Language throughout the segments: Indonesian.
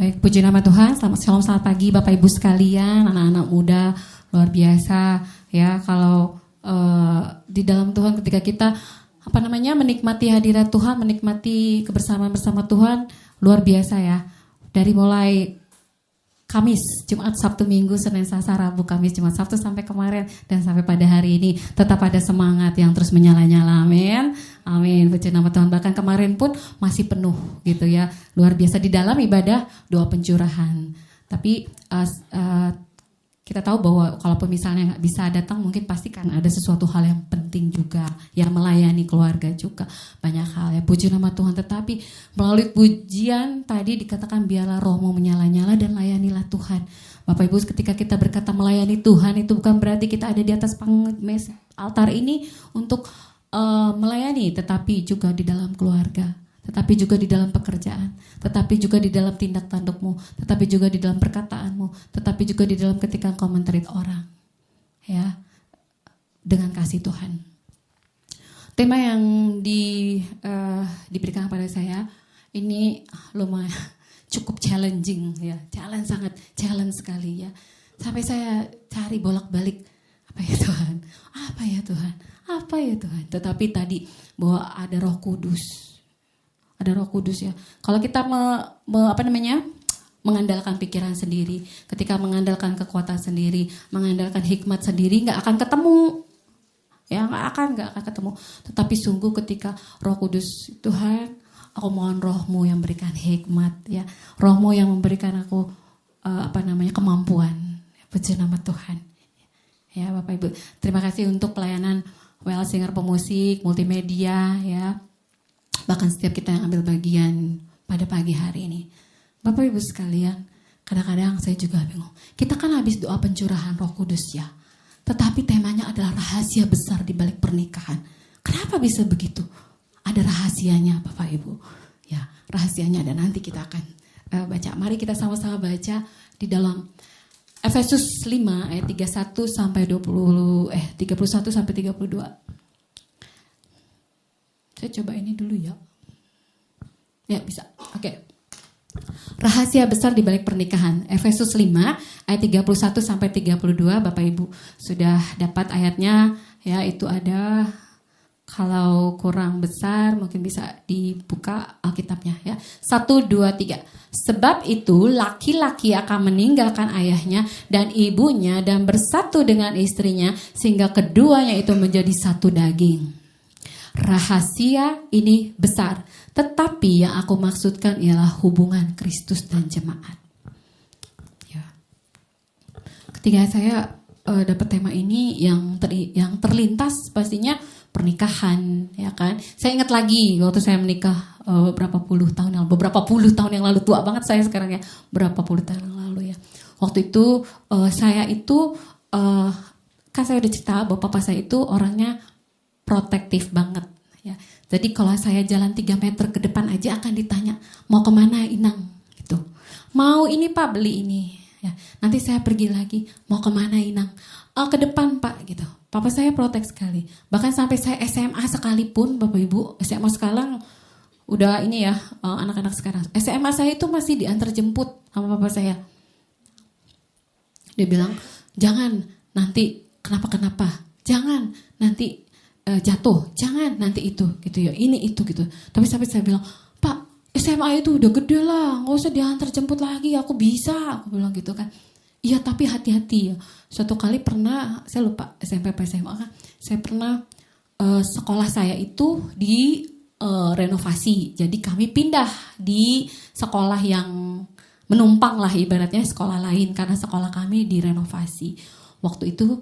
Baik, puji nama Tuhan. Selamat pagi Bapak Ibu sekalian, anak-anak muda luar biasa ya. Kalau di dalam Tuhan ketika kita menikmati hadirat Tuhan, menikmati kebersamaan bersama Tuhan luar biasa ya. Dari mulai Kamis, Jumat, Sabtu, Minggu, Senin, Selasa, Rabu, Kamis, Jumat, Sabtu sampai kemarin dan sampai pada hari ini tetap ada semangat yang terus menyala-nyala. Amin. Amin. Puji nama Tuhan. Bahkan kemarin pun masih penuh gitu ya. Luar biasa di dalam ibadah doa pencurahan. Tapi kita tahu bahwa kalaupun misalnya nggak bisa datang, mungkin pasti kan ada sesuatu hal yang penting juga, yang melayani keluarga juga, banyak hal ya. Puji nama Tuhan. Tetapi melalui pujian tadi dikatakan biarlah rohmu menyala-nyala dan layanilah Tuhan. Bapak Ibu, ketika kita berkata melayani Tuhan, itu bukan berarti kita ada di atas altar ini untuk melayani, tetapi juga di dalam keluarga, tetapi juga di dalam pekerjaan, tetapi juga di dalam tindak tandukmu, tetapi juga di dalam perkataanmu, tetapi juga di dalam ketika engkau men-treat orang, ya, dengan kasih Tuhan. Tema yang diberikan kepada saya ini lumayan cukup challenging, ya, sangat challenge sekali ya. Sampai saya cari bolak-balik, apa ya Tuhan, apa ya Tuhan, apa ya Tuhan. Tetapi tadi bahwa ada Roh Kudus. Ada Roh Kudus ya. Kalau kita mengandalkan pikiran sendiri, ketika mengandalkan kekuatan sendiri, mengandalkan hikmat sendiri, nggak akan ketemu. Ya nggak akan ketemu. Tetapi sungguh ketika Roh Kudus, Tuhan, aku mohon Rohmu yang memberikan hikmat, ya, Rohmu yang memberikan aku kemampuan. Puji nama Tuhan. Ya Bapak Ibu, terima kasih untuk pelayanan Well Singer pemusik, multimedia, ya. Bahkan setiap kita yang ambil bagian pada pagi hari ini. Bapak Ibu sekalian, kadang-kadang saya juga bingung. Kita kan habis doa pencurahan Roh Kudus ya. Tetapi temanya adalah rahasia besar di balik pernikahan. Kenapa bisa begitu? Ada rahasianya Bapak Ibu. Ya, rahasianya ada, nanti kita akan baca. Mari kita sama-sama baca di dalam Efesus 5 ayat 31 sampai 31 sampai 32. Saya coba ini dulu ya. Ya bisa. Oke. Rahasia besar di balik pernikahan. Efesus 5 ayat 31 sampai 32. Bapak Ibu sudah dapat ayatnya ya, itu ada. Kalau kurang besar mungkin bisa dibuka Alkitabnya ya. 1 2 3. Sebab itu laki-laki akan meninggalkan ayahnya dan ibunya dan bersatu dengan istrinya sehingga keduanya itu menjadi satu daging. Rahasia ini besar, tetapi yang aku maksudkan ialah hubungan Kristus dan jemaat. Ya. Ketika saya dapat tema ini yang terlintas pastinya pernikahan, ya kan. Saya ingat lagi waktu saya menikah beberapa puluh tahun yang lalu, tua banget saya sekarang ya, berapa puluh tahun yang lalu ya. Waktu itu saya itu kan saya udah cerita bahwa papa saya itu orangnya protektif banget ya. Jadi kalau saya jalan 3 meter ke depan aja akan ditanya, mau kemana Inang? Gitu. Mau ini Pak, beli ini. Ya. Nanti saya pergi lagi, mau kemana Inang? Ke depan Pak, gitu. Papa saya protek sekali. Bahkan sampai saya SMA sekalipun, Bapak Ibu, SMA sekarang udah ini ya, anak-anak sekarang. SMA saya itu masih diantar jemput sama papa saya. Dia bilang, jangan nanti kenapa-kenapa. Jangan nanti jatuh, jangan nanti itu gitu ya, ini itu gitu. Tapi sampai saya bilang, Pak, SMA itu udah gede lah, nggak usah diantar jemput lagi, aku bisa, aku bilang gitu kan. Iya tapi hati-hati ya. Suatu kali pernah, saya lupa SMP apa SMA kan, saya pernah sekolah saya itu di renovasi, jadi kami pindah di sekolah yang menumpang lah ibaratnya, sekolah lain karena sekolah kami direnovasi. Waktu itu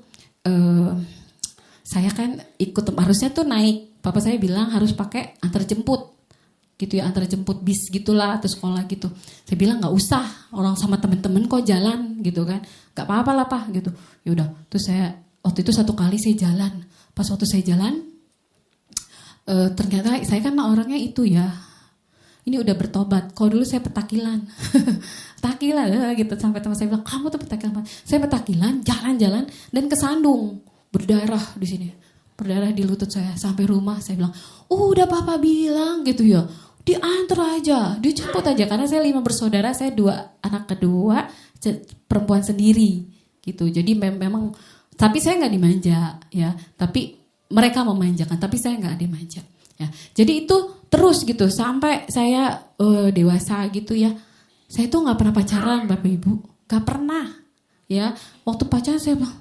saya kan ikut, harusnya tuh naik, papa saya bilang harus pakai antar jemput gitu ya, antar jemput bis gitulah atau sekolah gitu. Saya bilang nggak usah, orang sama temen-temen kok jalan gitu kan, nggak apa-apa lah Pak gitu. Ya udah, terus saya waktu itu satu kali saya jalan, pas waktu saya jalan ternyata saya kan orangnya itu ya, ini udah bertobat. Kalau dulu saya petakilan, petakilan gitu, sampai teman saya bilang kamu tuh petakilan. Saya petakilan, jalan-jalan dan kesandung. Berdarah di sini, berdarah di lutut saya. Sampai rumah saya bilang, udah papa bilang gitu ya, diantar aja, dijemput aja. Karena saya 5 bersaudara, saya 2 anak kedua, perempuan sendiri gitu. Jadi memang, tapi saya nggak dimanja ya. Tapi mereka memanjakan, tapi saya nggak dimanja. Ya, jadi itu terus gitu sampai saya dewasa gitu ya. Saya tuh nggak pernah pacaran, Bapak Ibu, nggak pernah. Ya, waktu pacaran saya bilang,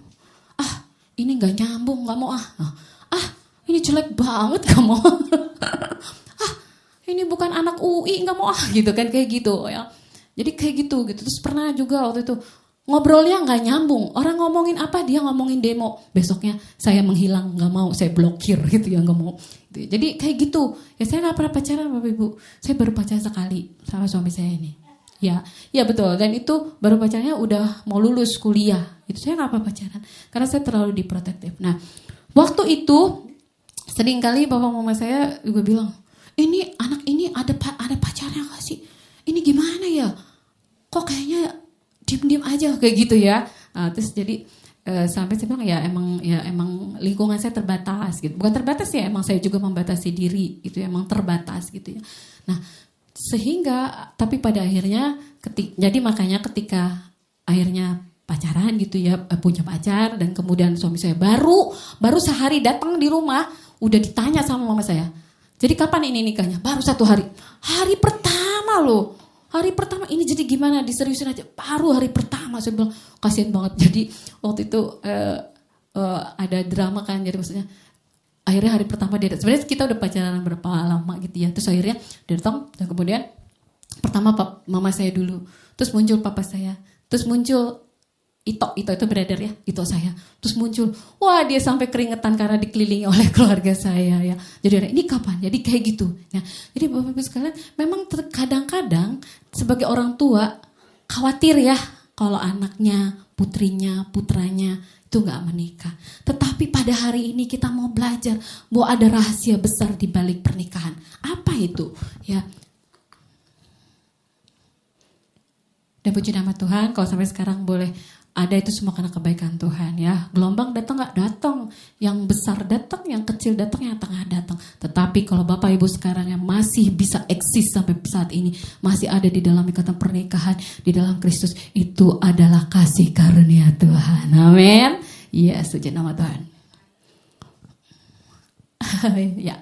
ini nggak nyambung, nggak mau ini jelek banget, nggak mau. Ini bukan anak UI, nggak mau gitu kan, kayak gitu ya. Jadi kayak gitu. Terus pernah juga waktu itu ngobrolnya nggak nyambung. Orang ngomongin apa, dia ngomongin demo. Besoknya saya menghilang, nggak mau, saya blokir gitu ya, nggak mau. Jadi kayak gitu. Ya saya nggak pernah pacaran, Bapak Ibu. Saya baru pacaran sekali sama suami saya ini. Ya betul. Dan itu baru pacarnya udah mau lulus kuliah. Itu saya nggak pernah pacaran karena saya terlalu diprotektif. Nah, waktu itu sering kali bapak mama saya juga bilang, ini anak ini ada pacarnya gak sih? Ini gimana ya? Kok kayaknya diem-diem aja kayak gitu ya. Terus jadi sampai saya bilang ya emang lingkungan saya terbatas gitu. Bukan terbatas ya, emang saya juga membatasi diri gitu, emang terbatas gitu ya. Nah, sehingga tapi pada akhirnya jadi makanya ketika akhirnya pacaran gitu ya, punya pacar, dan kemudian suami saya baru sehari datang di rumah udah ditanya sama mama saya, jadi kapan ini nikahnya? Baru 1 hari. Hari pertama loh. Hari pertama ini jadi gimana? Diseriusin aja. Baru hari pertama. Saya bilang kasihan banget. Jadi waktu itu ada drama kan. Jadi maksudnya akhirnya hari pertama dia, sebenarnya kita udah pacaran berapa lama gitu ya. Terus akhirnya dia datang dan kemudian pertama mama saya dulu. Terus muncul papa saya. Terus muncul Ito itu brother ya, Ito saya. Terus muncul, wah dia sampai keringetan karena dikelilingi oleh keluarga saya ya. Jadi ini kapan? Jadi kayak gitu. Ya. Jadi Bapak Ibu sekalian, memang kadang-kadang sebagai orang tua khawatir ya kalau anaknya, putrinya, putranya itu nggak menikah. Tetapi pada hari ini kita mau belajar bahwa ada rahasia besar di balik pernikahan. Apa itu? Ya. Dan puji nama Tuhan, kalau sampai sekarang boleh ada itu semua karena kebaikan Tuhan ya. Gelombang datang nggak datang, yang besar datang, yang kecil datang, yang tengah datang. Tetapi kalau Bapak Ibu sekarang yang masih bisa eksis sampai saat ini, masih ada di dalam ikatan pernikahan di dalam Kristus, itu adalah kasih karunia Tuhan. Amin. Ya, puji nama Tuhan. Ya.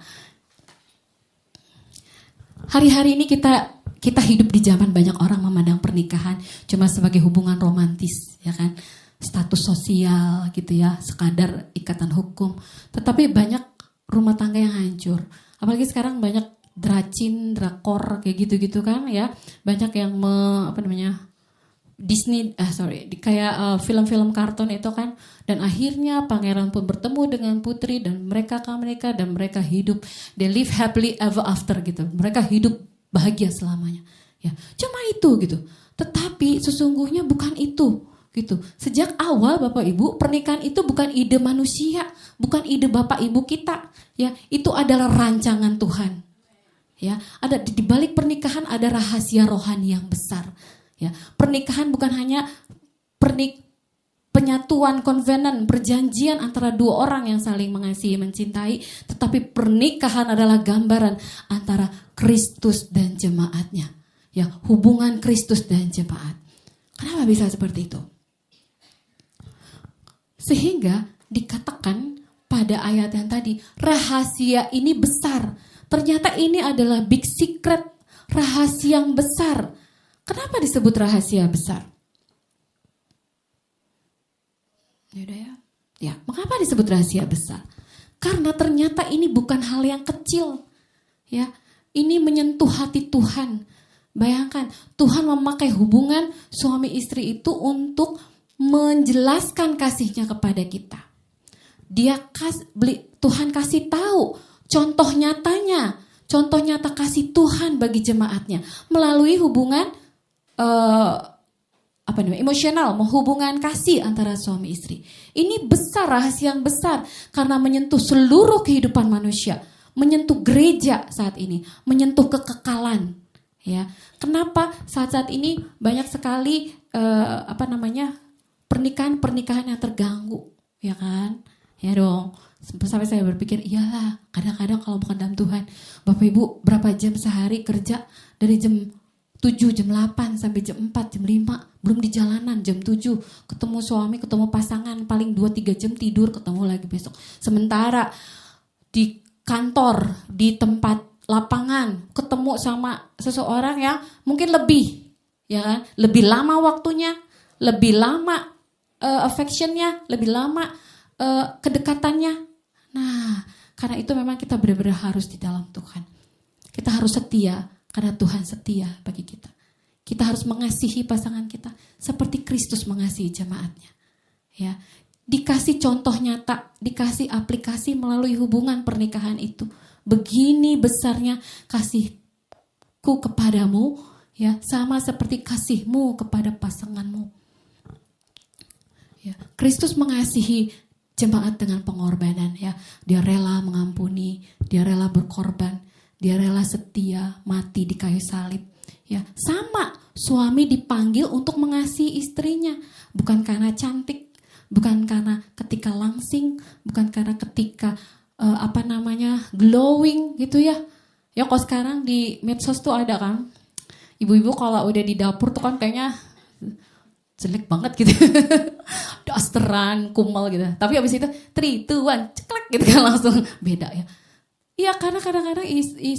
Hari-hari ini kita hidup di zaman banyak orang memandang pernikahan cuma sebagai hubungan romantis, ya kan, status sosial gitu ya, sekadar ikatan hukum. Tetapi banyak rumah tangga yang hancur. Apalagi sekarang banyak drakor kayak gitu-gitu kan ya, banyak yang Disney, kayak film-film kartun itu kan, dan akhirnya pangeran pun bertemu dengan putri dan mereka hidup, they live happily ever after gitu, mereka hidup bahagia selamanya ya, cuma itu gitu. Tetapi sesungguhnya bukan itu gitu. Sejak awal Bapak Ibu, pernikahan itu bukan ide manusia, bukan ide Bapak Ibu kita ya, itu adalah rancangan Tuhan ya. Ada di balik pernikahan ada rahasia rohani yang besar. Ya, pernikahan bukan hanya penyatuan konvenen, perjanjian antara 2 orang yang saling mengasihi, mencintai, tetapi pernikahan adalah gambaran antara Kristus dan jemaatnya. Ya, hubungan Kristus dan jemaat. Kenapa bisa seperti itu? Sehingga dikatakan pada ayat yang tadi, rahasia ini besar. Ternyata ini adalah big secret, rahasia yang besar. Kenapa disebut rahasia besar? Ya, mengapa disebut rahasia besar? Karena ternyata ini bukan hal yang kecil. Ya, ini menyentuh hati Tuhan. Bayangkan, Tuhan memakai hubungan suami istri itu untuk menjelaskan kasihnya kepada kita. Tuhan kasih tahu contoh nyata kasih Tuhan bagi jemaatnya melalui hubungan emosional, hubungan kasih antara suami istri. Ini besar, rahasia yang besar karena menyentuh seluruh kehidupan manusia, menyentuh gereja saat ini, menyentuh kekekalan. Ya, kenapa saat ini banyak sekali pernikahan yang terganggu, ya kan? Ya dong. Sampai saya berpikir, iyalah kadang-kadang kalau bukan dalam Tuhan. Bapak Ibu berapa jam sehari kerja dari jam 7, jam 8 sampai jam 4, jam 5. Belum di jalanan jam 7. Ketemu suami, ketemu pasangan, paling 2-3 jam tidur, ketemu lagi besok. Sementara di kantor, di tempat lapangan, ketemu sama seseorang yang mungkin lebih, ya kan? Lebih lama waktunya, lebih lama affectionnya, lebih lama kedekatannya. Nah, karena itu memang kita benar-benar harus di dalam Tuhan. Kita harus setia, karena Tuhan setia bagi kita. Kita harus mengasihi pasangan kita seperti Kristus mengasihi jemaatnya. Ya, dikasih contoh nyata, dikasih aplikasi melalui hubungan pernikahan itu. Begini besarnya kasihku kepadamu, ya, sama seperti kasihmu kepada pasanganmu. Ya, Kristus mengasihi jemaat dengan pengorbanan, ya. Dia rela mengampuni, dia rela berkorban, dia rela setia mati di kayu salib. Ya, sama suami dipanggil untuk mengasihi istrinya, bukan karena cantik, bukan karena ketika langsing, bukan karena ketika glowing gitu ya. Ya kalau sekarang di medsos tuh ada kan, ibu-ibu kalau udah di dapur tuh kan kayaknya jelek banget gitu. Dasteran, kumel gitu. Tapi abis itu 3, 2, 1, ceklek gitu kan, langsung beda ya. Iya, karena kadang-kadang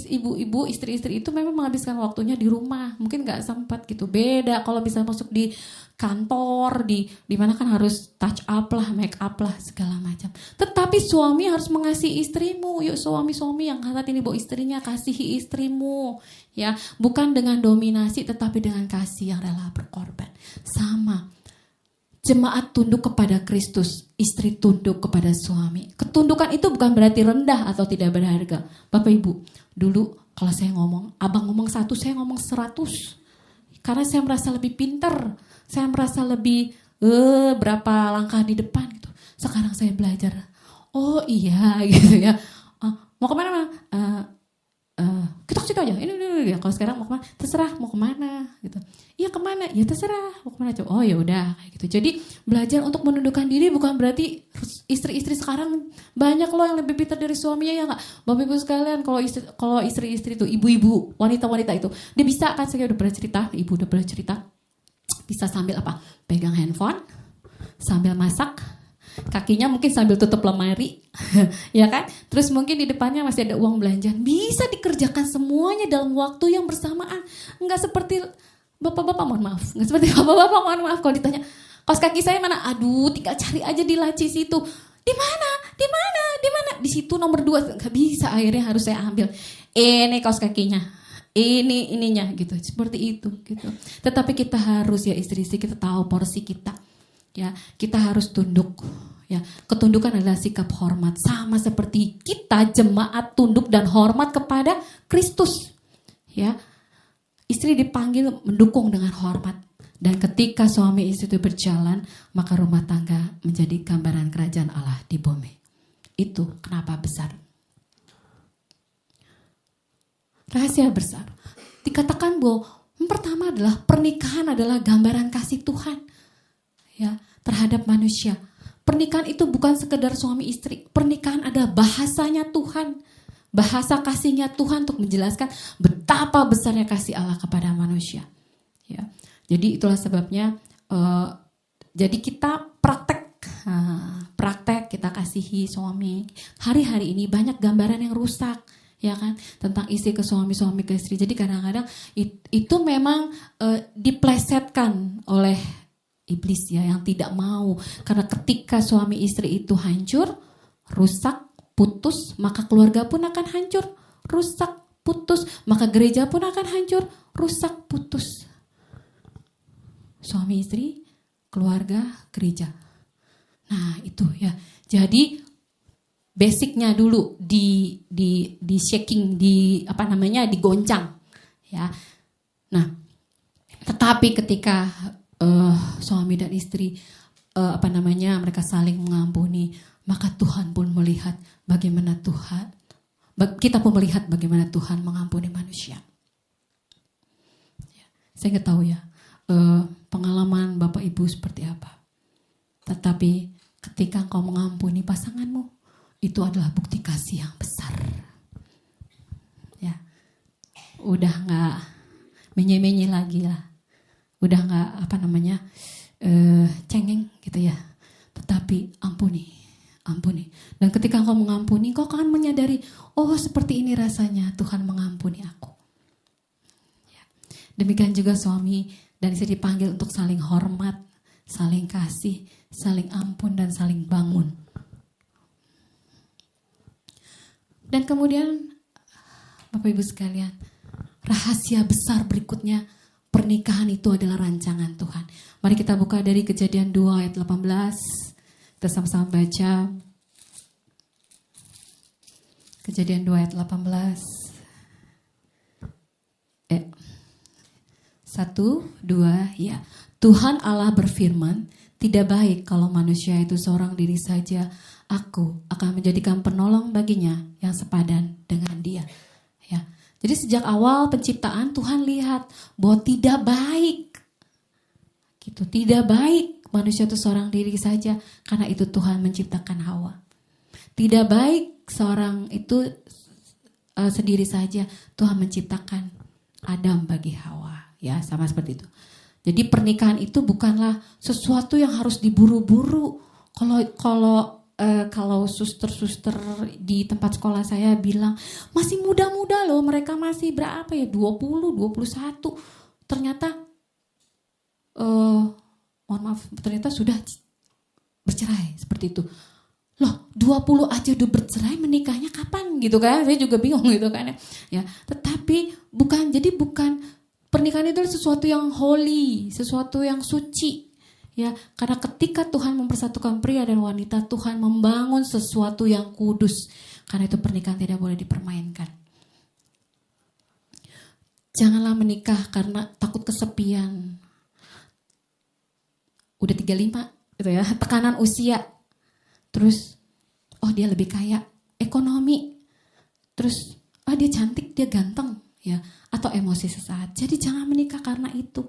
ibu-ibu, istri-istri itu memang menghabiskan waktunya di rumah. Mungkin gak sempat gitu. Beda kalau bisa masuk di kantor, di mana kan harus touch up lah, make up lah, segala macam. Tetapi suami harus mengasihi istrimu. Yuk suami-suami yang saat ini bawa istrinya, kasihi istrimu. Ya, bukan dengan dominasi tetapi dengan kasih yang rela berkorban. Sama. Jemaat tunduk kepada Kristus, istri tunduk kepada suami. Ketundukan itu bukan berarti rendah atau tidak berharga. Bapak Ibu, dulu kalau saya ngomong, abang ngomong 1, saya ngomong 100. Karena saya merasa lebih pintar, saya merasa lebih berapa langkah di depan gitu. Sekarang saya belajar, oh iya gitu ya. Mau kemana? Kita ke situ aja. Ini. Kalau sekarang mau kemana? Terserah mau kemana gitu. Iya kemana? Ya terserah mau kemana coba. Oh ya udah kayak gitu. Jadi belajar untuk menundukkan diri bukan berarti istri-istri sekarang banyak loh yang lebih pintar dari suaminya, ya nggak? Bapak Ibu sekalian, kalau istri-istri itu, ibu-ibu, wanita-wanita itu, dia bisa kan, saya udah pernah cerita, ibu udah pernah cerita, bisa sambil apa? Pegang handphone, sambil masak. Kakinya mungkin sambil tutup lemari, ya kan? Terus mungkin di depannya masih ada uang belanjaan. Bisa dikerjakan semuanya dalam waktu yang bersamaan. Enggak seperti bapak-bapak, mohon maaf. Enggak seperti bapak-bapak, mohon maaf. Kalau ditanya, kaos kaki saya mana? Aduh, tinggal cari aja di laci situ. Di mana? Di situ nomor 2. Enggak bisa, akhirnya harus saya ambil. Ini kaos kakinya. Ininya gitu. Seperti itu gitu. Tetapi kita harus, ya istri-istri, kita tahu porsi kita. Ya, kita harus tunduk. Ya, ketundukan adalah sikap hormat, sama seperti kita jemaat tunduk dan hormat kepada Kristus. Ya, istri dipanggil mendukung dengan hormat. Dan ketika suami istri itu berjalan, maka rumah tangga menjadi gambaran kerajaan Allah di bumi. Itu kenapa besar. Rahasia besar. Dikatakan bahwa yang pertama adalah pernikahan adalah gambaran kasih Tuhan. Ya, terhadap manusia. Pernikahan itu bukan sekedar suami istri. Pernikahan adalah bahasanya Tuhan. Bahasa kasihnya Tuhan untuk menjelaskan betapa besarnya kasih Allah kepada manusia. Ya. Jadi itulah sebabnya jadi kita praktek kita kasihi suami. Hari-hari ini banyak gambaran yang rusak, ya kan, tentang istri ke suami, suami ke istri. Jadi kadang-kadang itu memang diplesetkan oleh iblis, ya, yang tidak mau. Karena ketika suami istri itu hancur, rusak, putus, maka keluarga pun akan hancur, rusak, putus, maka gereja pun akan hancur, rusak, putus. Suami istri, keluarga, gereja. Nah, itu ya. Jadi basicnya dulu di shaking, digoncang, ya. Nah, tetapi ketika suami dan istri mereka saling mengampuni, maka Tuhan pun melihat bagaimana kita pun melihat bagaimana Tuhan mengampuni manusia. Saya nggak tahu ya pengalaman Bapak Ibu seperti apa. Tetapi ketika engkau mengampuni pasanganmu, itu adalah bukti kasih yang besar. Ya, udah nggak menye-menye lagi lah, udah nggak cengeng gitu ya. Tetapi ampuni. Dan ketika engkau mengampuni, engkau akan menyadari, oh seperti ini rasanya Tuhan mengampuni aku. Ya. Demikian juga suami dan istri dipanggil untuk saling hormat, saling kasih, saling ampun dan saling bangun. Dan kemudian Bapak Ibu sekalian, rahasia besar berikutnya, pernikahan itu adalah rancangan Tuhan. Mari kita buka dari Kejadian 2 ayat 18. Kita sama-sama baca. Kejadian 2 ayat 18. 1, 2, ya. Tuhan Allah berfirman, tidak baik kalau manusia itu seorang diri saja. Aku akan menjadikan penolong baginya yang sepadan dengan dia. Ya. Jadi sejak awal penciptaan Tuhan lihat bahwa tidak baik. Gitu, tidak baik manusia itu seorang diri saja, karena itu Tuhan menciptakan Hawa. Tidak baik seorang itu sendiri saja, Tuhan menciptakan Adam bagi Hawa. Ya, sama seperti itu. Jadi pernikahan itu bukanlah sesuatu yang harus diburu-buru. Kalau suster-suster di tempat sekolah saya bilang, masih muda-muda loh, mereka masih berapa ya, 20, 21. Ternyata mohon maaf, ternyata sudah bercerai seperti itu. Loh, 20 aja udah bercerai, menikahnya kapan gitu kan? Saya juga bingung gitu kan ya. Tetapi bukan pernikahan itu sesuatu yang holy, sesuatu yang suci. Ya, karena ketika Tuhan mempersatukan pria dan wanita, Tuhan membangun sesuatu yang kudus. Karena itu pernikahan tidak boleh dipermainkan. Janganlah menikah karena takut kesepian. Udah 35 gitu ya, tekanan usia. Terus dia lebih kaya, ekonomi. Terus dia cantik, dia ganteng ya, atau emosi sesaat. Jadi jangan menikah karena itu.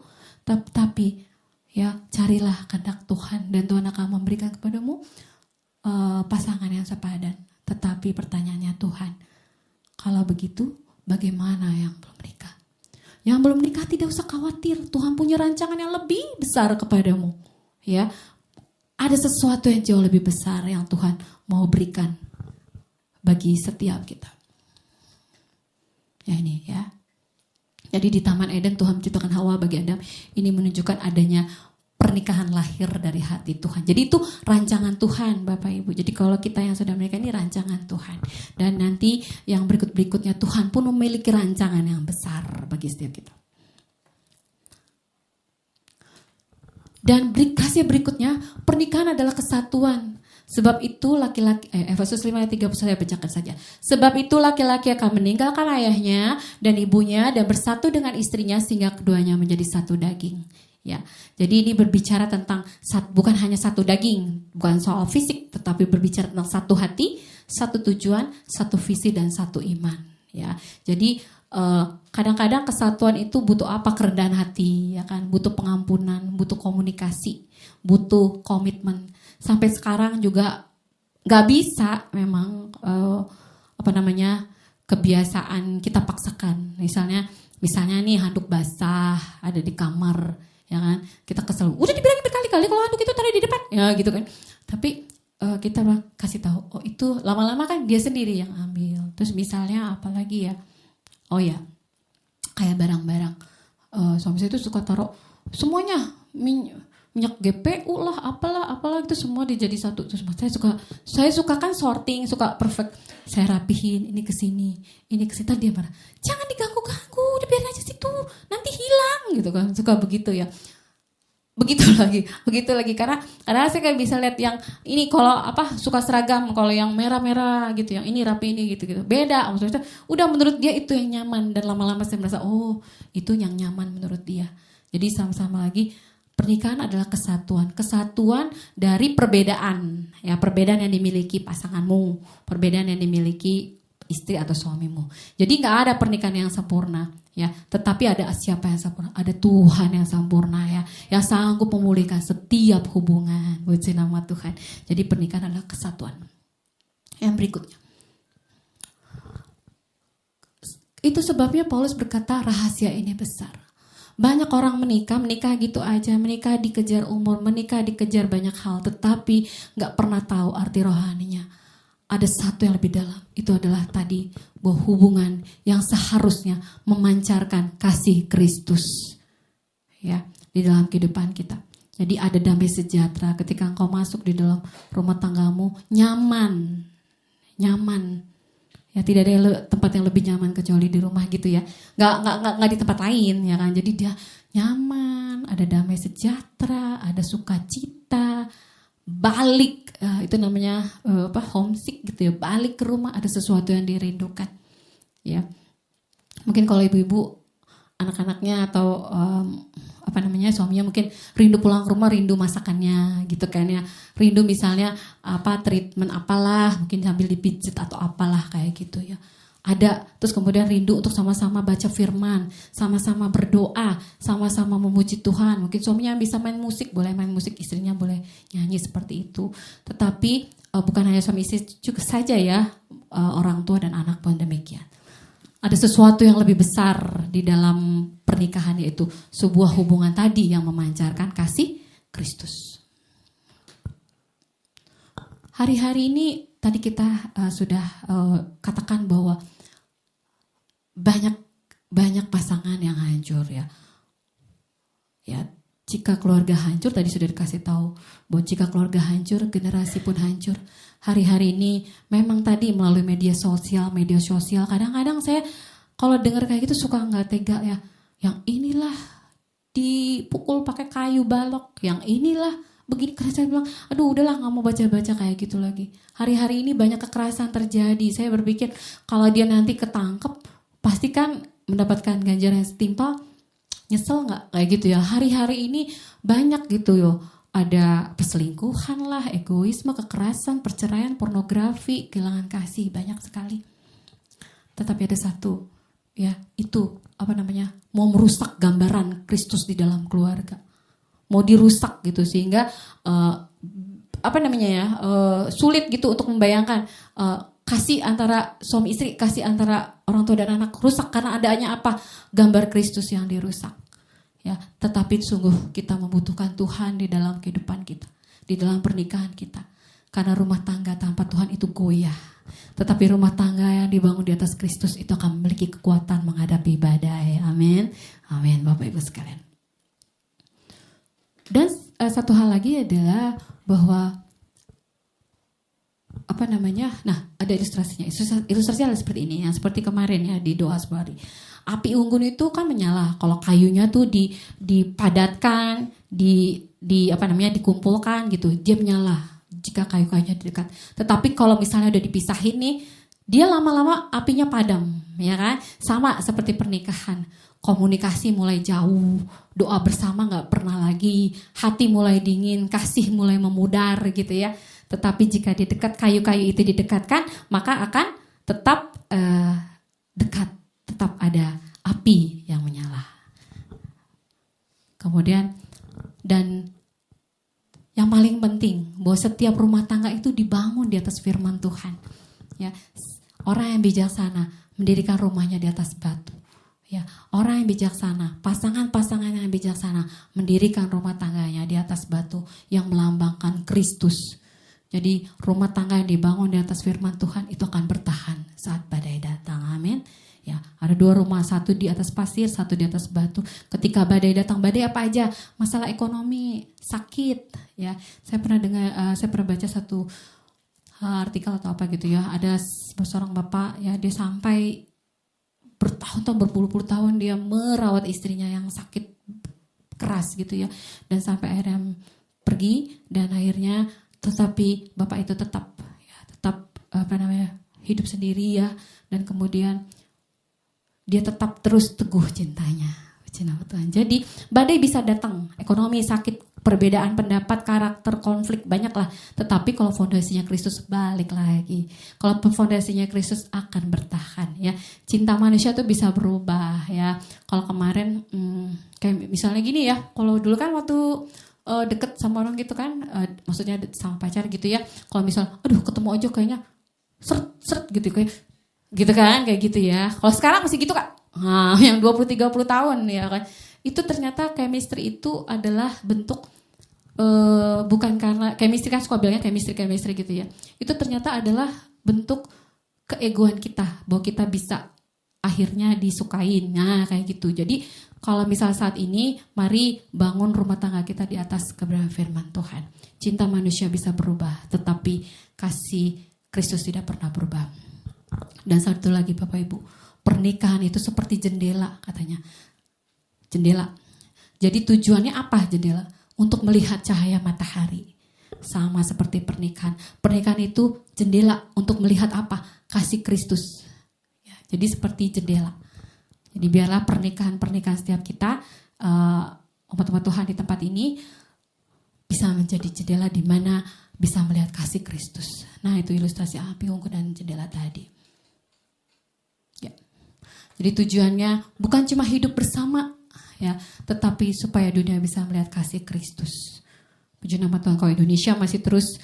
Tapi ya, carilah kehendak Tuhan dan Tuhan akan memberikan kepadamu pasangan yang sepadan. Tetapi pertanyaannya, Tuhan, kalau begitu bagaimana yang belum menikah? Yang belum menikah tidak usah khawatir, Tuhan punya rancangan yang lebih besar kepadamu. Ya, ada sesuatu yang jauh lebih besar yang Tuhan mau berikan bagi setiap kita. Ya ini ya. Jadi di Taman Eden Tuhan menciptakan Hawa bagi Adam. Ini menunjukkan adanya pernikahan lahir dari hati Tuhan. Jadi itu rancangan Tuhan Bapak Ibu. Jadi kalau kita yang sudah menikah ini rancangan Tuhan. Dan nanti yang berikut-berikutnya Tuhan pun memiliki rancangan yang besar bagi setiap kita. Dan kasih berikutnya, pernikahan adalah kesatuan. Sebab itu laki-laki, Efesus 5 ayat 30 saya bacakan saja. Sebab itu laki-laki akan meninggalkan ayahnya dan ibunya dan bersatu dengan istrinya sehingga keduanya menjadi satu daging. Ya, jadi ini berbicara tentang bukan hanya satu daging, bukan soal fisik, tetapi berbicara tentang satu hati, satu tujuan, satu visi dan satu iman. Ya, jadi kadang-kadang kesatuan itu butuh apa? Kerendahan hati, ya kan? Butuh pengampunan, butuh komunikasi, butuh komitmen. Sampai sekarang juga nggak bisa memang kebiasaan kita paksakan. Misalnya nih handuk basah ada di kamar, ya kan? Kita kesel. Udah dibilangin berkali-kali kalau handuk itu taruh di depan, ya gitu kan? Tapi kita kasih tahu, itu lama-lama kan dia sendiri yang ambil. Terus misalnya apalagi ya? Oh ya, kayak barang-barang. Suami saya itu suka taruh semuanya, minyak GPU lah, apalah itu semua dijadi satu. Terus saya suka kan sorting, suka perfect. Saya rapihin ini ke sini, dia marah. Jangan diganggu-ganggu, dibiarin aja situ, nanti hilang gitu kan. Suka begitu ya. Begitu lagi karena saya kan bisa lihat yang ini kalau suka seragam, kalau yang merah-merah gitu, yang ini rapi ini gitu beda. Maksudnya udah menurut dia itu yang nyaman dan lama-lama saya merasa itu yang nyaman menurut dia. Jadi sama-sama lagi pernikahan adalah kesatuan dari perbedaan, ya, perbedaan yang dimiliki pasanganmu, perbedaan yang dimiliki istri atau suamimu. Jadi nggak ada pernikahan yang sempurna, ya. Tetapi ada siapa yang sempurna? Ada Tuhan yang sempurna, ya, yang sanggup memulihkan setiap hubungan. Puji nama Tuhan. Jadi pernikahan adalah kesatuan. Yang berikutnya. Itu sebabnya Paulus berkata rahasia ini besar. Banyak orang menikah gitu aja, menikah dikejar umur, menikah dikejar banyak hal, tetapi gak pernah tahu arti rohaninya. Ada satu yang lebih dalam, itu adalah tadi bahwa hubungan yang seharusnya memancarkan kasih Kristus ya di dalam kehidupan kita. Jadi ada damai sejahtera ketika engkau masuk di dalam rumah tanggamu, nyaman. Ya tidak ada tempat yang lebih nyaman kecuali di rumah gitu ya. Nggak di tempat lain ya kan. Jadi dia nyaman, ada damai sejahtera, ada sukacita, balik itu namanya homesick gitu ya. Balik ke rumah ada sesuatu yang dirindukan. Ya. Mungkin kalau ibu-ibu anak-anaknya atau suaminya mungkin rindu pulang ke rumah, rindu masakannya gitu kan ya, rindu misalnya treatment apalah, mungkin sambil dipijit atau apalah kayak gitu ya. Ada, terus kemudian rindu untuk sama-sama baca firman, sama-sama berdoa, sama-sama memuji Tuhan. Mungkin suaminya bisa main musik, boleh main musik, istrinya boleh nyanyi seperti itu. Tetapi bukan hanya suami istri juga saja ya, orang tua dan anak pun demikian. Ada sesuatu yang lebih besar di dalam pernikahan, yaitu sebuah hubungan tadi yang memancarkan kasih Kristus. Hari-hari ini tadi kita sudah katakan bahwa banyak pasangan yang hancur ya. Ya, jika keluarga hancur, tadi sudah dikasih tahu bahwa jika keluarga hancur, generasi pun hancur. Hari-hari ini memang tadi melalui media sosial, kadang-kadang saya kalau dengar kayak gitu suka nggak tega ya. Yang inilah dipukul pakai kayu balok, yang inilah begini. Karena saya bilang, aduh udahlah nggak mau baca-baca kayak gitu lagi. Hari-hari ini banyak kekerasan terjadi. Saya berpikir kalau dia nanti ketangkep, pasti kan mendapatkan ganjaran yang setimpal. Nyesel nggak kayak gitu ya. Hari-hari ini banyak gitu yo. Ada perselingkuhan lah, egoisme, kekerasan, perceraian, pornografi, kehilangan kasih, banyak sekali. Tetapi ada satu, ya itu mau merusak gambaran Kristus di dalam keluarga, mau dirusak gitu sehingga sulit gitu untuk membayangkan kasih antara suami istri, kasih antara orang tua dan anak rusak karena adanya gambar Kristus yang dirusak. Ya, tetapi sungguh kita membutuhkan Tuhan di dalam kehidupan kita, di dalam pernikahan kita. Karena rumah tangga tanpa Tuhan itu goyah. Tetapi rumah tangga yang dibangun di atas Kristus itu akan memiliki kekuatan menghadapi badai. Amin. Amin Bapak Ibu sekalian. Dan satu hal lagi adalah bahwa ada ilustrasinya. Ilustrasinya adalah seperti ini, yang seperti kemarin ya di doa sebuah hari. Api unggun itu kan menyala kalau kayunya tuh dipadatkan, dikumpulkan gitu, dia menyala jika kayu-kayunya dekat. Tetapi kalau misalnya udah dipisahin nih, dia lama-lama apinya padam, ya kan? Sama seperti pernikahan, komunikasi mulai jauh, doa bersama nggak pernah lagi, hati mulai dingin, kasih mulai memudar gitu ya. Tetapi jika di dekat kayu-kayu itu didekatkan, maka akan tetap dekat, tetap ada api yang menyala. Kemudian dan yang paling penting bahwa setiap rumah tangga itu dibangun di atas firman Tuhan. Ya, orang yang bijaksana mendirikan rumahnya di atas batu. Ya, orang yang bijaksana, pasangan-pasangan yang bijaksana mendirikan rumah tangganya di atas batu yang melambangkan Kristus. Jadi rumah tangga yang dibangun di atas firman Tuhan itu akan bertahan saat badai datang. Amin. Ya, ada dua rumah, satu di atas pasir, satu di atas batu. Ketika badai datang, badai apa aja? Masalah ekonomi, sakit. Ya, saya pernah baca satu artikel atau apa gitu ya. Ada seorang bapak ya, dia sampai bertahun-tahun, berpuluh-puluh tahun dia merawat istrinya yang sakit keras gitu ya, dan sampai akhirnya pergi dan akhirnya tetapi bapak itu tetap hidup sendiri ya, dan kemudian dia tetap terus teguh cintanya. Tuhan. Jadi badai bisa datang, ekonomi, sakit, perbedaan pendapat, karakter, konflik, banyak lah. Tetapi kalau fondasinya Kristus balik lagi. Kalau fondasinya Kristus akan bertahan ya. Cinta manusia tuh bisa berubah ya. Kalau kemarin kayak misalnya gini ya, kalau dulu kan waktu deket sama orang gitu kan, maksudnya sama pacar gitu ya. Kalau misal, aduh ketemu aja kayaknya seret gitu kayak gitu kan, kayak gitu ya. Kalau sekarang masih gitu Kak. Nah, yang 20-30 tahun ya kan. Itu ternyata chemistry itu adalah bentuk bukan karena chemistry kan suka bilangnya chemistry gitu ya. Itu ternyata adalah bentuk keegoan kita bahwa kita bisa akhirnya disukain. Nah, kayak gitu. Jadi kalau misal saat ini mari bangun rumah tangga kita di atas kebenaran firman Tuhan. Cinta manusia bisa berubah, tetapi kasih Kristus tidak pernah berubah. Dan satu lagi Bapak Ibu, pernikahan itu seperti jendela katanya. Jendela. Jadi tujuannya apa jendela? Untuk melihat cahaya matahari. Sama seperti pernikahan. Pernikahan itu jendela untuk melihat apa? Kasih Kristus. Ya, jadi seperti jendela. Jadi biarlah pernikahan-pernikahan setiap kita, umat-umat Tuhan di tempat ini bisa menjadi jendela di mana bisa melihat kasih Kristus. Nah, itu ilustrasi api unggun dan jendela tadi. Ya. Jadi tujuannya bukan cuma hidup bersama, ya, tetapi supaya dunia bisa melihat kasih Kristus. Puji nama Tuhan, kalau Indonesia masih terus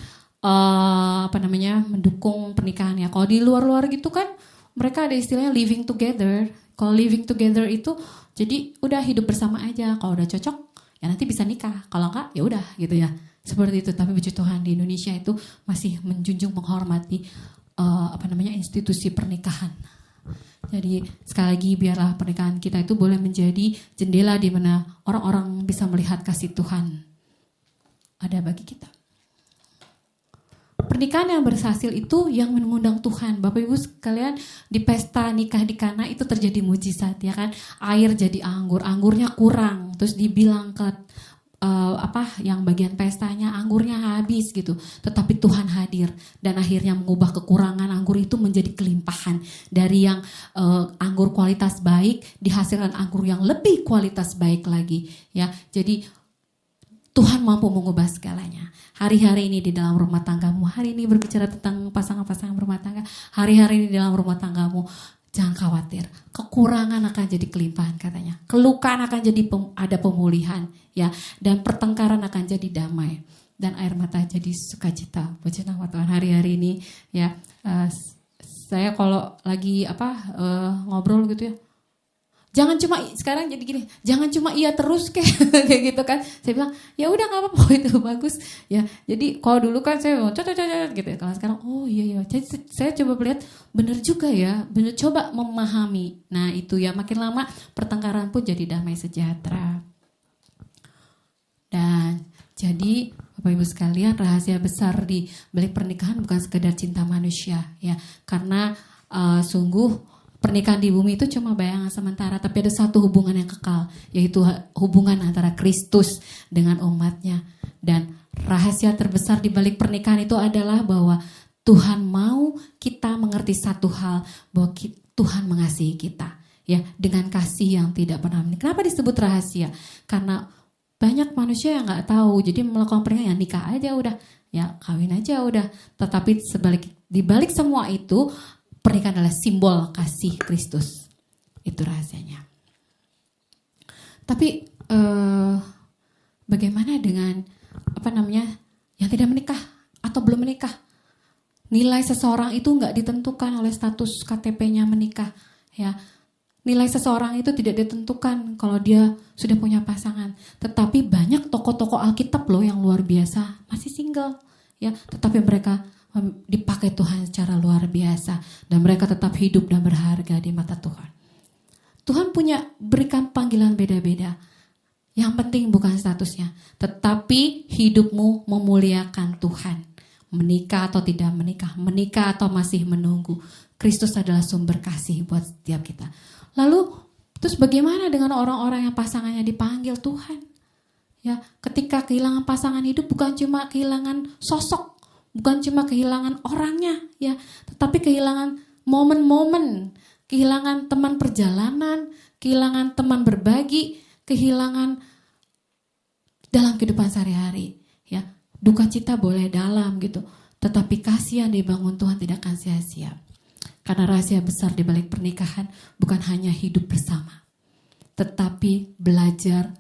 mendukung pernikahan ya. Kalau di luar-luar gitu kan mereka ada istilahnya living together. Kalau living together itu jadi udah hidup bersama aja. Kalau udah cocok ya nanti bisa nikah. Kalau enggak ya udah gitu ya. Seperti itu. Tapi puji Tuhan di Indonesia itu masih menjunjung menghormati institusi pernikahan. Jadi sekali lagi biarlah pernikahan kita itu boleh menjadi jendela di mana orang-orang bisa melihat kasih Tuhan ada bagi kita. Pernikahan yang berhasil itu yang mengundang Tuhan. Bapak Ibu sekalian, di pesta nikah di Kana itu terjadi mujizat ya kan. Air jadi anggur, anggurnya kurang. Terus dibilang ke yang bagian pestanya anggurnya habis gitu. Tetapi Tuhan hadir dan akhirnya mengubah kekurangan anggur itu menjadi kelimpahan. Dari yang anggur kualitas baik dihasilkan anggur yang lebih kualitas baik lagi ya. Jadi Tuhan mampu mengubah segalanya. Hari-hari ini di dalam rumah tanggamu, hari ini berbicara tentang pasangan-pasangan rumah tangga, hari-hari ini di dalam rumah tanggamu, jangan khawatir, kekurangan akan jadi kelimpahan katanya. Kelukaan akan jadi ada pemulihan ya, dan pertengkaran akan jadi damai dan air mata jadi sukacita. Puji nama Tuhan, hari-hari ini ya, saya kalau lagi ngobrol gitu ya, jangan cuma sekarang jadi gini, jangan cuma iya terus kayak gitu kan. Saya bilang ya udah nggak apa-apa, itu bagus ya. Jadi kalau dulu kan saya gitu ya, kalau sekarang oh iya. Jadi saya coba melihat benar juga ya, benar coba memahami. Nah itu ya, makin lama pertengkaran pun jadi damai sejahtera. Dan jadi Bapak Ibu sekalian, rahasia besar di balik pernikahan bukan sekedar cinta manusia ya, karena sungguh pernikahan di bumi itu cuma bayangan sementara, tapi ada satu hubungan yang kekal, yaitu hubungan antara Kristus dengan umatnya. Dan rahasia terbesar di balik pernikahan itu adalah bahwa Tuhan mau kita mengerti satu hal, bahwa Tuhan mengasihi kita ya, dengan kasih yang tidak pernah menikah. Kenapa disebut rahasia? Karena banyak manusia yang nggak tahu, jadi melakukan pernikahan ya nikah aja udah, ya kawin aja udah. Tetapi di balik semua itu, pernikahan adalah simbol kasih Kristus. Itu rahasianya. Tapi bagaimana dengan yang tidak menikah atau belum menikah? Nilai seseorang itu nggak ditentukan oleh status KTP-nya menikah. Ya, nilai seseorang itu tidak ditentukan kalau dia sudah punya pasangan. Tetapi banyak tokoh-tokoh Alkitab loh yang luar biasa masih single. Ya, tetapi mereka dipakai Tuhan secara luar biasa dan mereka tetap hidup dan berharga di mata Tuhan. Tuhan berikan panggilan beda-beda. Yang penting bukan statusnya, tetapi hidupmu memuliakan Tuhan. Menikah atau tidak menikah atau masih menunggu, Kristus adalah sumber kasih buat setiap kita. Lalu terus bagaimana dengan orang-orang yang pasangannya dipanggil Tuhan? Ya, ketika kehilangan pasangan hidup bukan cuma kehilangan sosok, bukan cuma kehilangan orangnya ya, tetapi kehilangan momen-momen, kehilangan teman perjalanan, kehilangan teman berbagi, kehilangan dalam kehidupan sehari-hari ya. Duka cita boleh dalam gitu, tetapi kasih yang dibangun Tuhan tidak akan sia-sia. Karena rahasia besar di balik pernikahan bukan hanya hidup bersama, tetapi belajar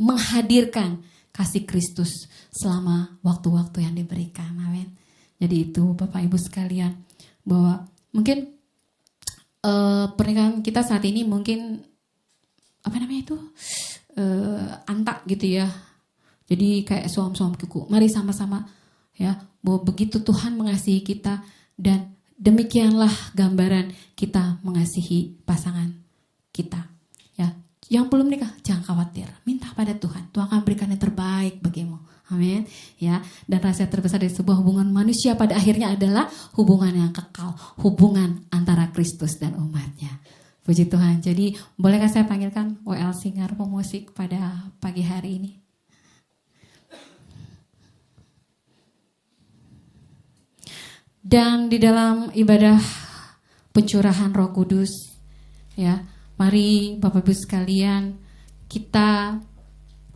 menghadirkan kasih Kristus selama waktu-waktu yang diberikan. Amin. Jadi itu Bapak Ibu sekalian, bahwa mungkin pernikahan kita saat ini mungkin antak gitu ya. Jadi kayak suam-suam kuku. Mari sama-sama ya, bahwa begitu Tuhan mengasihi kita dan demikianlah gambaran kita mengasihi pasangan kita. Ya, yang belum nikah jangan khawatir, minta pada Tuhan. Tuhan akan berikan yang terbaik bagimu. Amin. Ya, dan rahasia terbesar dari sebuah hubungan manusia pada akhirnya adalah hubungan yang kekal, hubungan antara Kristus dan umatnya. Puji Tuhan. Jadi bolehkah saya panggilkan WL Singer pemusik pada pagi hari ini? Dan di dalam ibadah pencurahan Roh Kudus, ya, mari Bapak Ibu sekalian, kita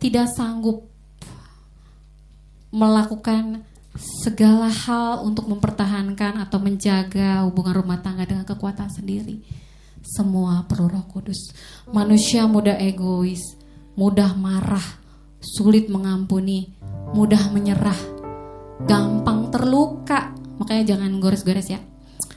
tidak sanggup melakukan segala hal untuk mempertahankan atau menjaga hubungan rumah tangga dengan kekuatan sendiri. Semua perlu Roh Kudus. Manusia mudah egois, mudah marah, sulit mengampuni, mudah menyerah, gampang terluka. Makanya jangan gores-gores ya.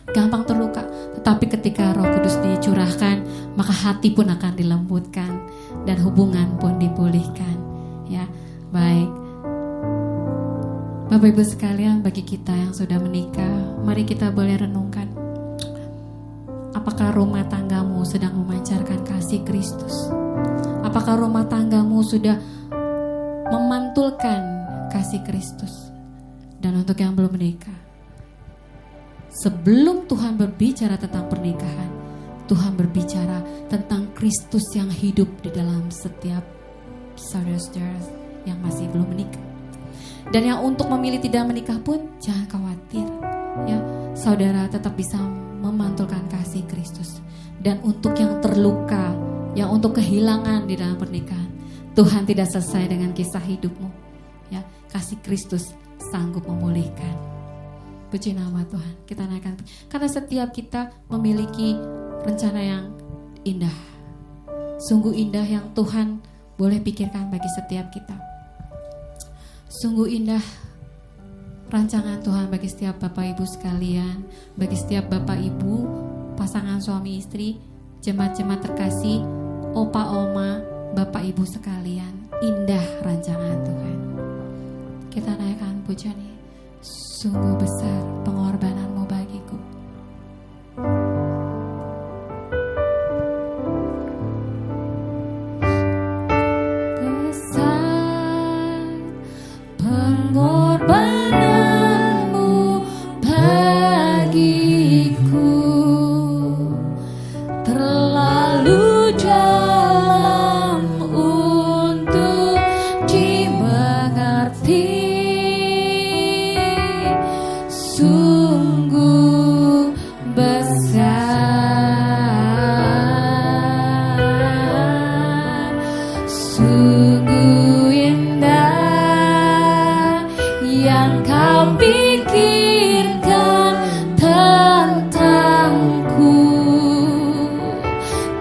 Gampang terluka. Tetapi ketika Roh Kudus dicurahkan, maka hati pun akan dilembutkan dan hubungan pun dipulihkan. Ya, baik. Bapak Ibu sekalian, bagi kita yang sudah menikah, mari kita boleh renungkan. Apakah rumah tanggamu sedang memancarkan kasih Kristus? Apakah rumah tanggamu sudah memantulkan kasih Kristus? Dan untuk yang belum menikah, sebelum Tuhan berbicara tentang pernikahan, Tuhan berbicara tentang Kristus yang hidup di dalam setiap saudara-saudara yang masih belum menikah. Dan yang untuk memilih tidak menikah pun jangan khawatir, ya, saudara tetap bisa memantulkan kasih Kristus. Dan untuk yang terluka, yang untuk kehilangan di dalam pernikahan, Tuhan tidak selesai dengan kisah hidupmu, ya, kasih Kristus sanggup memulihkan. Puji nama Tuhan, kita naikkan. Karena setiap kita memiliki rencana yang indah, sungguh indah yang Tuhan boleh pikirkan bagi setiap kita. Sungguh indah rancangan Tuhan bagi setiap Bapak Ibu sekalian, bagi setiap Bapak Ibu, pasangan suami istri, jemaat-jemaat terkasih, opa oma, Bapak Ibu sekalian. Indah rancangan Tuhan. Kita naikkan pujian ini. Sungguh besar pengorbananmu bagiku. Besar pengorbananmu bagiku, terlalu dalam untuk dimengerti. Sungguh besar, sungguh indah yang kau pikirkan tentangku,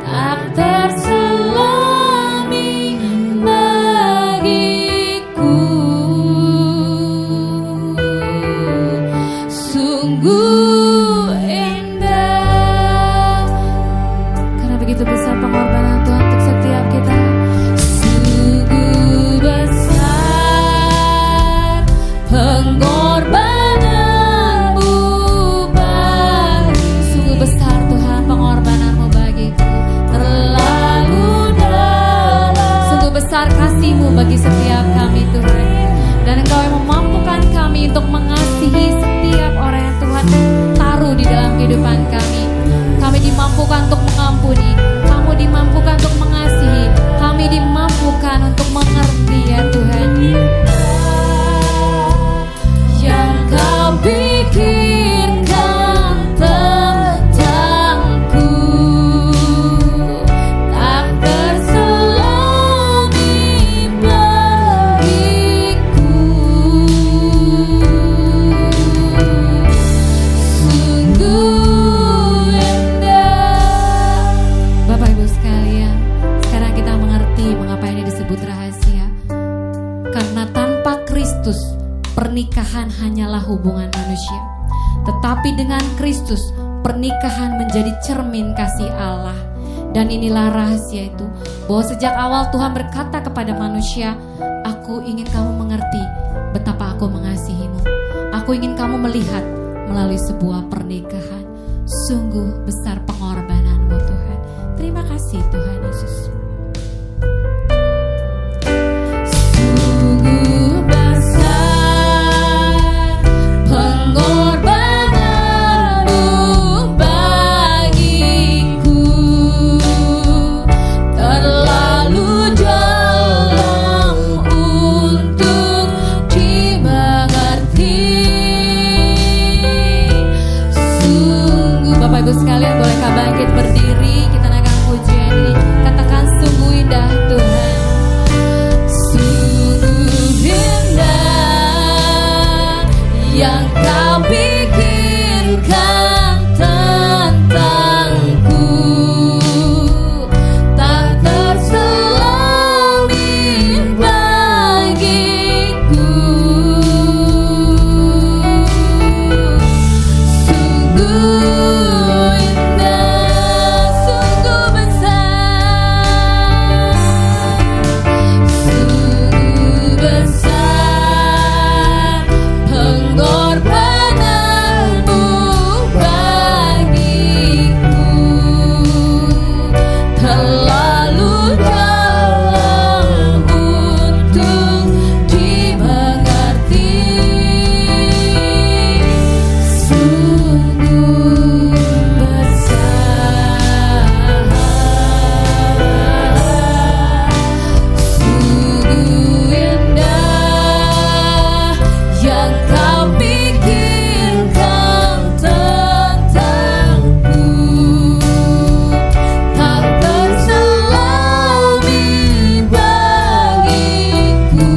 tak terselami bagiku. Sungguh indah, karena begitu besar pengorbanan Tuhan untuk setiap kita. Sungguh besar pengorbananmu bagi, sungguh besar Tuhan pengorbananmu bagiku, terlalu dalam. Sungguh besar kasih-Mu bagi setiap kami Tuhan, dan Engkau yang memampukan kami untuk mengasihi setiap orang yang Tuhan taruh di dalam kehidupan kami. Kami dimampukan untuk mengampuni, kamu dimampukan untuk mengasihi, kami dimampukan untuk mengerti ya Tuhan. Yang kau pikirkan tentangku, tak terselami bagiku. Sungguh indah. Bapak Ibu sekalian, sekarang kita mengerti mengapa ini disebut rahasia. Karena tanpa Kristus, pernikahan hanyalah hubungan manusia. Tetapi dengan Kristus pernikahan menjadi cermin kasih Allah. Dan inilah rahasia itu, bahwa sejak awal Tuhan berkata kepada manusia, aku ingin kamu mengerti betapa aku mengasihimu. Aku ingin kamu melihat melalui sebuah pernikahan. Sungguh besar pengorbananmu Tuhan. Terima kasih Tuhan Yesus. Sungguh besar pengorbananmu bagiku, terlalu dalam untuk dimengerti. Sungguh, Bapak Ibu sekalian, bolehkah bangkit berdiri, kita naikkan pujian ini, katakan sungguh indah Tuhan. Yang kau pikirkan tentangku tak terselami bagiku. Sungguh indah, sungguh besar, sungguh besar pengorbananmu bagiku, terlalu dalam untuk dimengerti. Sungguh besar, sungguh indah yang kau pikirkan tentangku, tak terselami bagiku.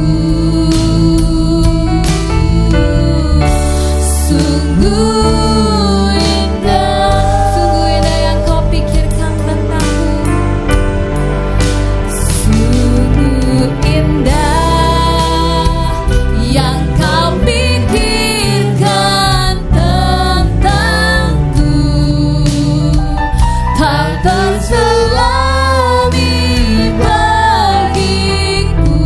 Sungguh indah yang kau pikirkan tentangku. Sungguh indah yang kau pikirkan tentangku, tak terselami bagiku.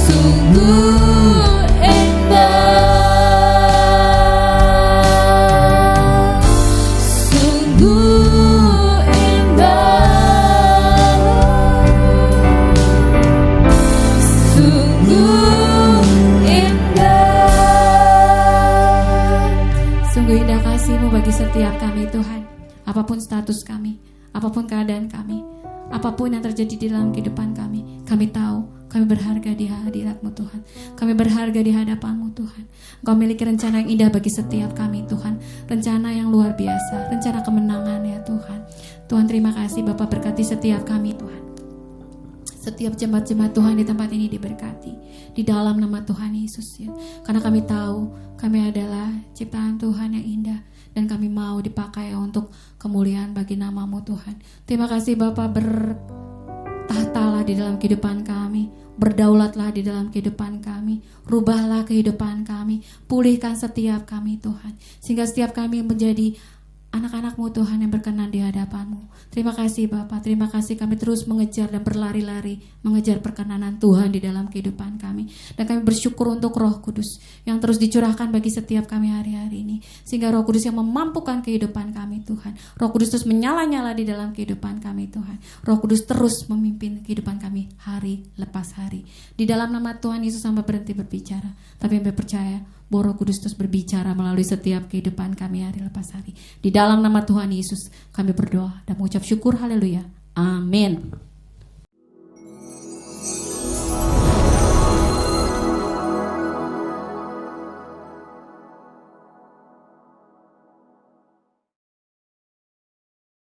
Sungguh indah, sungguh indah, sungguh indah. Sungguh indah kasih-Mu bagi setiap kami Tuhan. Apapun status kami, apapun keadaan kami, apapun yang terjadi di dalam kehidupan kami tahu kami berharga di hadirat-Mu Tuhan. Kami berharga di hadapan-Mu Tuhan. Engkau memiliki rencana yang indah bagi setiap kami Tuhan. Rencana yang luar biasa, rencana kemenangan ya Tuhan. Tuhan terima kasih Bapak, berkati setiap kami Tuhan. Setiap jemaat-jemaat Tuhan di tempat ini diberkati di dalam nama Tuhan Yesus ya. Karena kami tahu kami adalah ciptaan Tuhan yang indah dan kami mau dipakai untuk kemuliaan bagi nama-Mu Tuhan. Terima kasih Bapak, bertahtalah di dalam kehidupan kami, berdaulatlah di dalam kehidupan kami, rubahlah kehidupan kami, pulihkan setiap kami Tuhan, sehingga setiap kami menjadi anak-anak-Mu Tuhan yang berkenan di hadapan-Mu. Terima kasih Bapa, terima kasih kami terus mengejar dan berlari-lari mengejar perkenanan Tuhan di dalam kehidupan kami. Dan kami bersyukur untuk Roh Kudus yang terus dicurahkan bagi setiap kami hari-hari ini, sehingga Roh Kudus yang memampukan kehidupan kami Tuhan. Roh Kudus terus menyala-nyala di dalam kehidupan kami Tuhan. Roh Kudus terus memimpin kehidupan kami hari lepas hari. Di dalam nama Tuhan Yesus sampai berhenti berbicara, tapi kami percaya bahwa Roh Kudus terus berbicara melalui setiap kehidupan kami hari lepas hari. Di dalam nama Tuhan Yesus kami berdoa dan mengucap syukur, haleluya, amin.